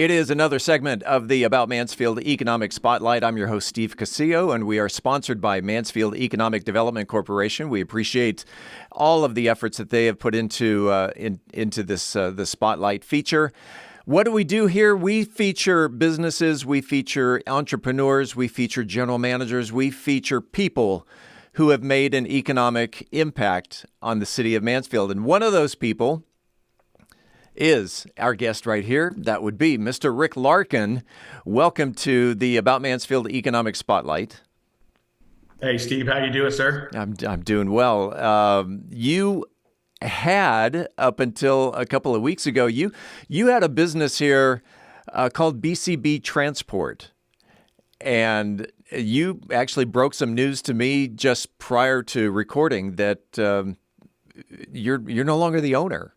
It is another segment of the About Mansfield Economic Spotlight. I'm your host, Steve Casillo, and we are sponsored by Mansfield Economic Development Corporation. We appreciate all of the efforts that they have put into this the Spotlight feature. What do we do here? We feature businesses, we feature entrepreneurs, we feature general managers, we feature people who have made an economic impact on the city of Mansfield. And one of those people is our guest right here. That would be Mr. Rick Larkin. Welcome to the About Mansfield Economic Spotlight. Hey, Steve. How you doing, sir? I'm doing well. You had, up until a couple of weeks ago, you had a business here called BCB Transport. And you actually broke some news to me just prior to recording that you're no longer the owner.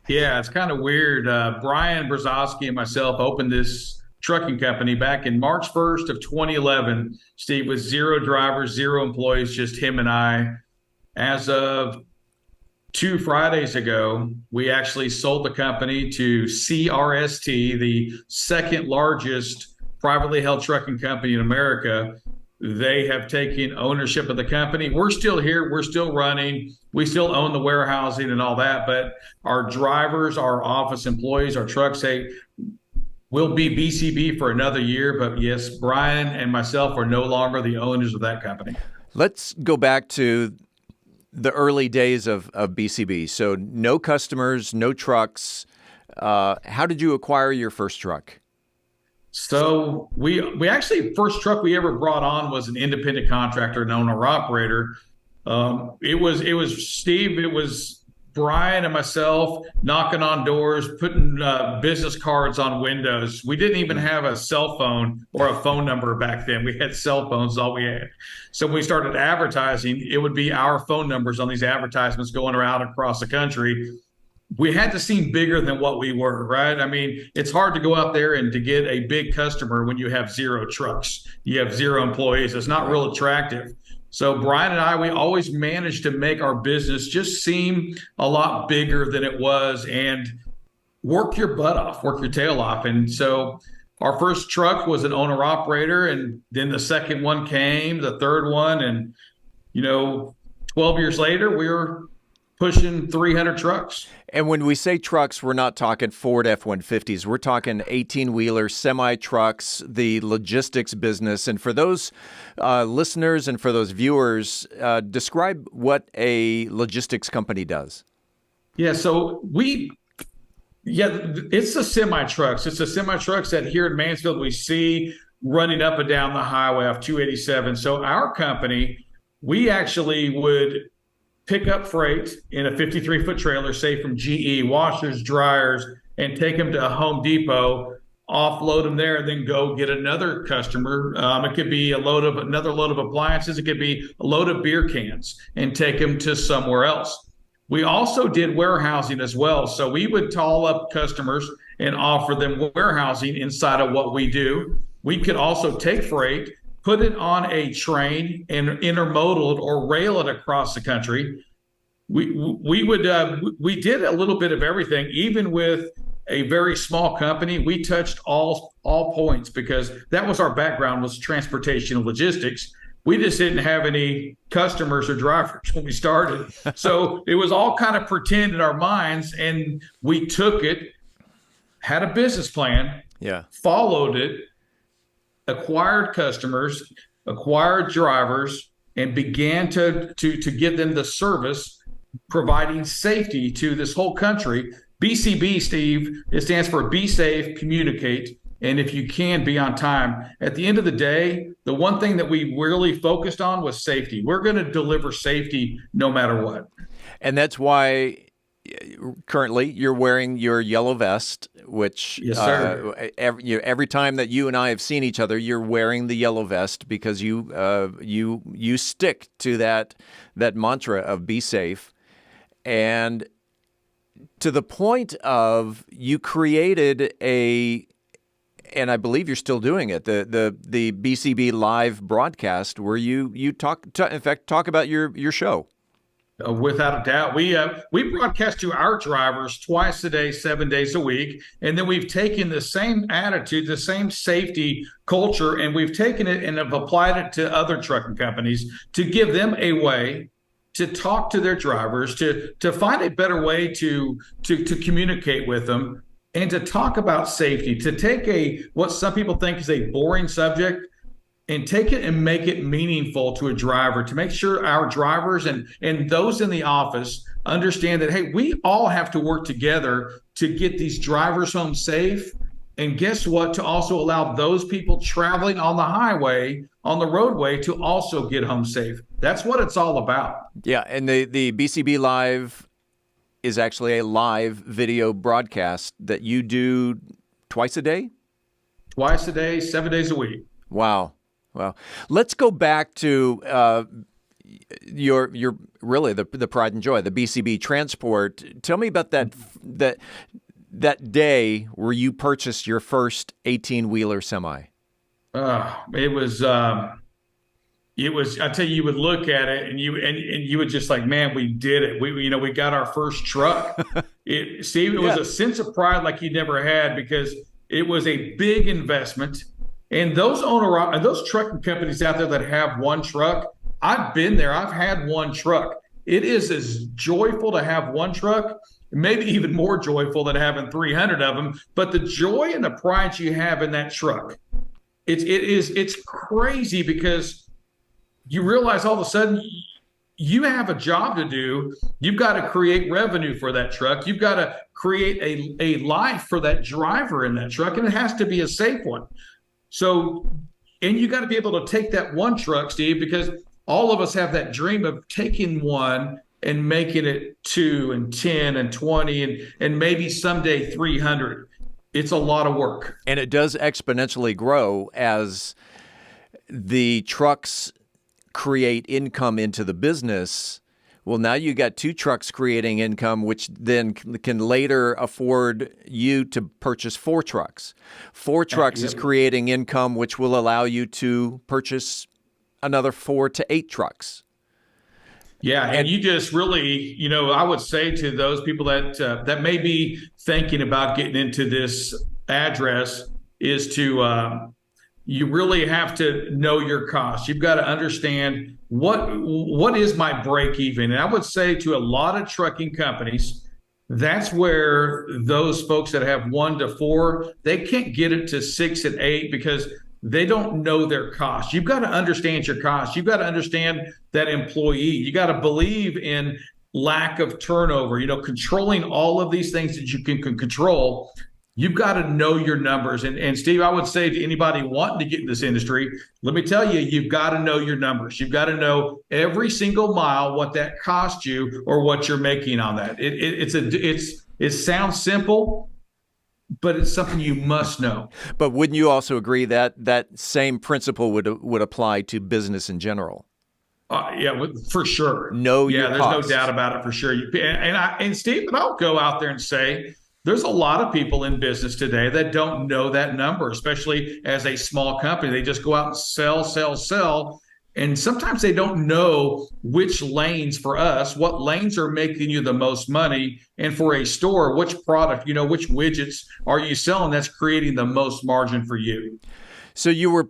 Yeah, it's kind of weird. Brian Brzozowski and myself opened this trucking company back in March 1st of 2011, Steve, with 0 drivers, 0 employees, just him and I. As of 2 Fridays ago, we actually sold the company to CRST, the second largest privately held trucking company in America. They have taken ownership of the company. We're still here. We're still running. We still own the warehousing and all that. But our drivers, our office employees, our trucks will be BCB for another year. But yes, Brian and myself are no longer the owners of that company. Let's go back to the early days of BCB. So no customers, no trucks. How did you acquire your first truck? So we actually, first truck we ever brought on was an independent contractor, an owner operator. It was Steve, it was Brian and myself knocking on doors, putting business cards on windows. We didn't even have a cell phone or a phone number back then. We had cell phones, all we had. So when we started advertising, it would be our phone numbers on these advertisements going around across the country. We had to seem bigger than what we were, right? I mean, it's hard to go out there and to get a big customer when you have 0 trucks, you have 0 employees. It's not real attractive. So Brian and I, we always managed to make our business just seem a lot bigger than it was and work your butt off, work your tail off. And so our first truck was an owner operator, and then the second one came, the third one, and 12 years later, we were pushing 300 trucks. And when we say trucks, we're not talking Ford F-150s. We're talking 18-wheelers, semi-trucks, the logistics business. And for those listeners and for those viewers, describe what a logistics company does. Yeah, so it's the semi-trucks. It's the semi-trucks that here in Mansfield we see running up and down the highway off 287. So our company, we actually would pick up freight in a 53-foot trailer, say from GE, washers, dryers, and take them to a Home Depot, offload them there, and then go get another customer. It could be another load of appliances. It could be a load of beer cans and take them to somewhere else. We also did warehousing as well. So we would call up customers and offer them warehousing inside of what we do. We could also take freight, put it on a train and intermodal it or rail it across the country. We did a little bit of everything. Even with a very small company, we touched all points because that was our background, was transportation and logistics. We just didn't have any customers or drivers when we started. So it was all kind of pretend in our minds, and we took it, had a business plan, followed it, acquired customers, acquired drivers, and began to give them the service, providing safety to this whole country. BCB, Steve, it stands for Be Safe, Communicate, and if you can, be on time. At the end of the day, the one thing that we really focused on was safety. We're going to deliver safety no matter what. And that's why currently you're wearing your yellow vest, which yes, sir. Every time that you and I have seen each other, you're wearing the yellow vest because you stick to that mantra of be safe, and to the point of you created and I believe you're still doing it, the BCB live broadcast where you talk about your show. Without a doubt, we broadcast to our drivers twice a day, 7 days a week, and then we've taken the same attitude, the same safety culture, and we've taken it and have applied it to other trucking companies to give them a way to talk to their drivers, to find a better way to communicate with them, and to talk about safety, to take what some people think is a boring subject and take it and make it meaningful to a driver, to make sure our drivers and those in the office understand that, hey, we all have to work together to get these drivers home safe. And guess what? To also allow those people traveling on the highway, on the roadway, to also get home safe. That's what it's all about. Yeah, and the BCB Live is actually a live video broadcast that you do twice a day? Twice a day, 7 days a week. Wow. Well, let's go back to your really the pride and joy, the BCB Transport. Tell me about that day where you purchased your first 18-wheeler semi. It was. I tell you, you would look at it and you would just like, man, we did it. We got our first truck. Steve, it was a sense of pride like you never had, because it was a big investment. And those trucking companies out there that have one truck, I've been there. I've had one truck. It is as joyful to have one truck, maybe even more joyful than having 300 of them. But the joy and the pride you have in that truck, it's crazy, because you realize all of a sudden you have a job to do. You've got to create revenue for that truck. You've got to create a life for that driver in that truck, and it has to be a safe one. So, and you got to be able to take that one truck, Steve, because all of us have that dream of taking one and making it 2 and 10 and 20 and maybe someday 300. It's a lot of work. And it does exponentially grow as the trucks create income into the business. Well, now you got 2 trucks creating income, which then can later afford you to purchase 4 trucks. 4 trucks is creating income, which will allow you to purchase another 4 to 8 trucks. Yeah, and you just really, I would say to those people that may be thinking about getting into this address is to you really have to know your costs. You've got to understand what is my break even. And I would say to a lot of trucking companies, that's where those folks that have 1 to 4, they can't get it to 6 and 8 because they don't know their costs. You've got to understand your costs. You've got to understand that employee. You got to believe in lack of turnover, controlling all of these things that you can control. You've got to know your numbers. And Steve, I would say to anybody wanting to get in this industry, let me tell you, you've got to know your numbers. You've got to know every single mile, what that cost you or what you're making on that. It sounds simple, but it's something you must know. But wouldn't you also agree that that same principle would apply to business in general? Yeah, for sure. Know your there's costs. No doubt about it, for sure. And Steve, but I'll go out there and say, there's a lot of people in business today that don't know that number, especially as a small company. They just go out and sell. And sometimes they don't know which lanes for us, what lanes are making you the most money. And for a store, which product, which widgets are you selling that's creating the most margin for you? So you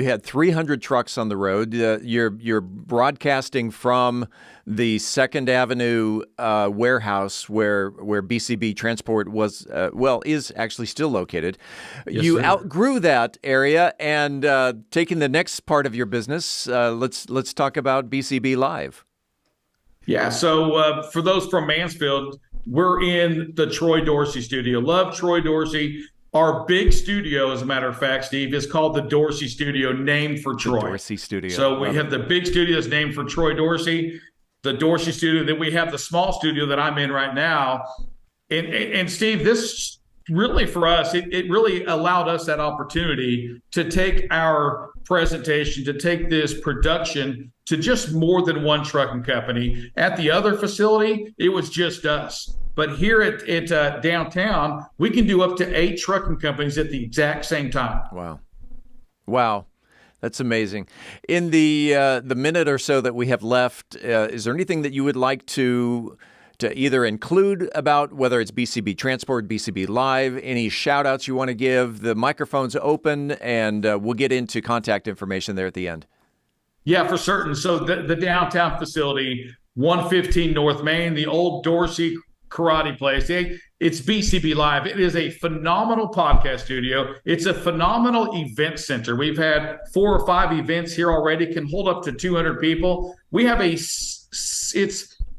had 300 trucks on the road. You're broadcasting from the 2nd Avenue warehouse where BCB Transport is actually still located. Yes, you sir. Outgrew that area and taking the next part of your business. Let's talk about BCB Live. Yeah. So for those from Mansfield, we're in the Troy Dorsey studio. Love Troy Dorsey. Our big studio, as a matter of fact, Steve, is called the Dorsey Studio, named for Troy. The Dorsey Studio. So we have the big studio that's named for Troy Dorsey, the Dorsey Studio. Then we have the small studio that I'm in right now. And Steve, this really for us, it really allowed us that opportunity to take our presentation, to take this production to just more than one trucking company. At the other facility, it was just us. But here at downtown, we can do up to 8 trucking companies at the exact same time. Wow. That's amazing. In the minute or so that we have left, is there anything that you would like to either include about whether it's BCB Transport, BCB Live, any shout outs you want to give? The microphone's open, and we'll get into contact information there at the end. Yeah, for certain. So the downtown facility, 115 North Main, the old Dorsey karate place. It's BCB Live. It is a phenomenal podcast studio. It's a phenomenal event center. We've had 4 or 5 events here already, can hold up to 200 people. We have it's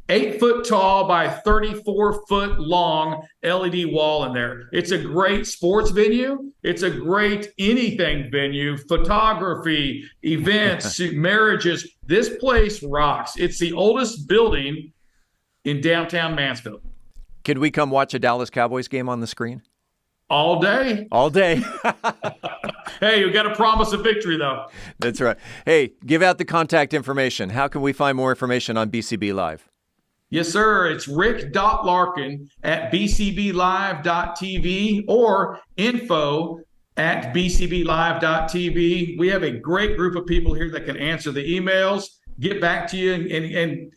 8 foot tall by 34 foot long LED wall in there. It's a great sports venue. It's a great anything venue, photography, events, marriages. This place rocks. It's the oldest building in downtown Mansfield. Can we come watch a Dallas Cowboys game on the screen? All day. All day. Hey, you got to promise a victory, though. That's right. Hey, give out the contact information. How can we find more information on BCB Live? Yes, sir. It's Rick.Larkin at bcblive.tv or info@bcblive.tv. We have a great group of people here that can answer the emails, get back to you,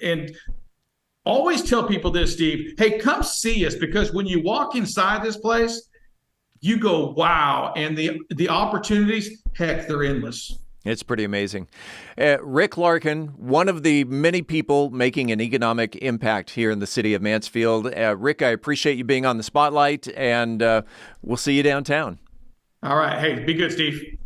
and always tell people this, Steve. Hey, come see us, because when you walk inside this place, you go, wow. And the opportunities, heck, they're endless. It's pretty amazing. Rick Larkin, one of the many people making an economic impact here in the city of Mansfield. Rick, I appreciate you being on the spotlight, and we'll see you downtown. All right. Hey, be good, Steve.